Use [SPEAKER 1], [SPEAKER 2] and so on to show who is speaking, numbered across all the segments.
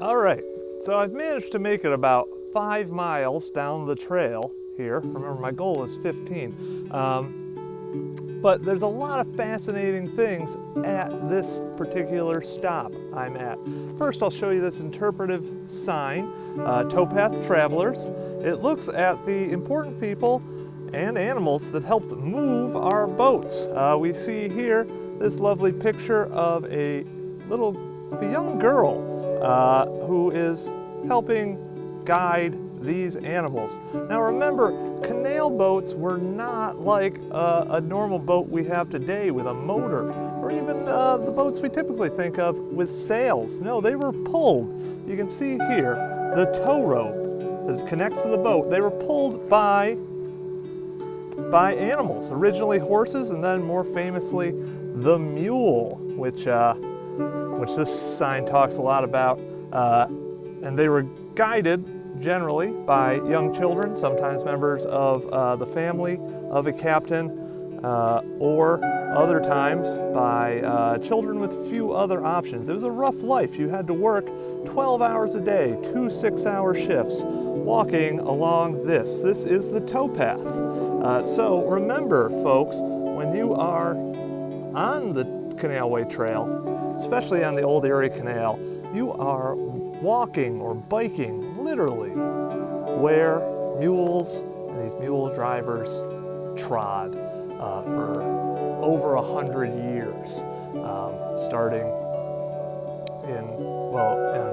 [SPEAKER 1] All right, so I've managed to make it about 5 miles down the trail here. Remember, my goal is 15. But there's a lot of fascinating things at this particular stop I'm at. First, I'll show you this interpretive sign, Towpath Travelers. It looks at the important people and animals that helped move our boats. We see here this lovely picture of a young girl who is helping guide these animals. Now remember, canal boats were not like a normal boat we have today with a motor, or even the boats we typically think of with sails. No, they were pulled. You can see here the tow rope that connects to the boat. They were pulled by animals, originally horses, and then more famously the mule, which this sign talks a lot about. And they were guided generally by young children, sometimes members of the family of a captain, or other times by children with few other options. It was a rough life. You had to work 12 hours a day, 2 6-hour shifts, walking along this. This is the towpath. So remember, folks, when you are on the Canalway Trail, especially on the old Erie Canal, you are walking or biking literally where mules and these mule drivers trod for over 100 years, starting in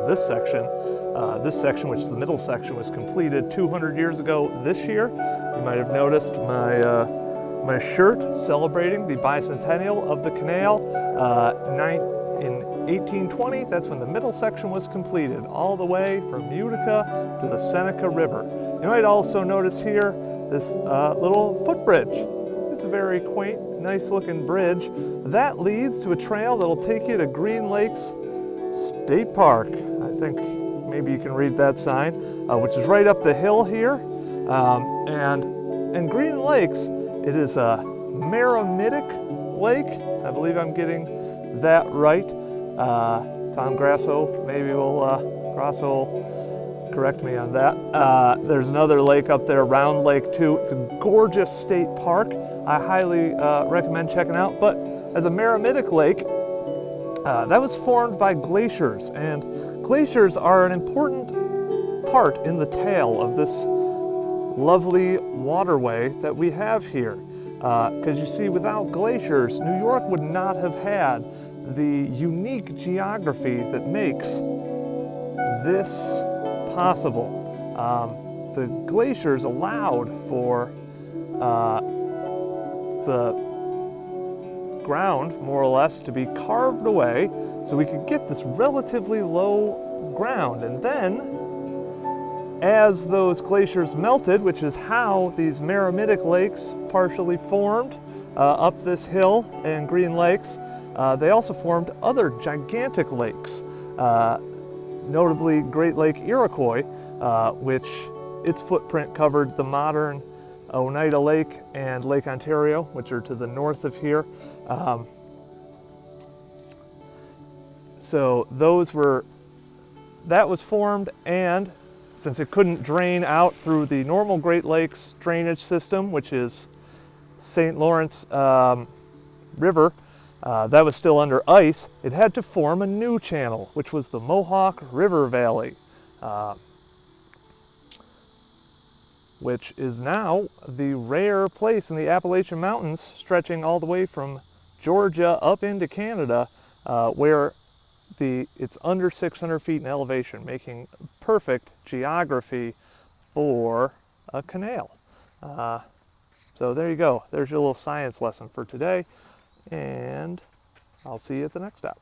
[SPEAKER 1] this section, which is the middle section, was completed 200 years ago this year. You might have noticed my shirt celebrating the bicentennial of the canal. In 1820, that's when the middle section was completed, all the way from Utica to the Seneca River. You might also notice here this little footbridge. It's a very quaint, nice looking bridge. That leads to a trail that'll take you to Green Lakes State Park. I think maybe you can read that sign, which is right up the hill here. And in Green Lakes, it is a Merimitic Lake. I believe I'm getting that right. Tom Grasso will correct me on that. There's another lake up there, Round Lake 2. It's a gorgeous state park. I highly recommend checking out. But as a Merimitic Lake, that was formed by glaciers, and glaciers are an important part in the tale of this lovely waterway that we have here. Because you see, without glaciers, New York would not have had the unique geography that makes this possible. The glaciers allowed for the ground, more or less, to be carved away so we could get this relatively low ground. And then, as those glaciers melted, which is how these Merimitic Lakes partially formed up this hill in Green Lakes, they also formed other gigantic lakes, notably Great Lake Iroquois, which its footprint covered the modern Oneida Lake and Lake Ontario, which are to the north of here. So that was formed, and since it couldn't drain out through the normal Great Lakes drainage system, which is St. Lawrence River, that was still under ice, it had to form a new channel, which was the Mohawk River Valley, which is now the rare place in the Appalachian Mountains, stretching all the way from Georgia up into Canada, where it's under 600 feet in elevation, making perfect geography for a canal. So there you go. There's your little science lesson for today, and I'll see you at the next stop.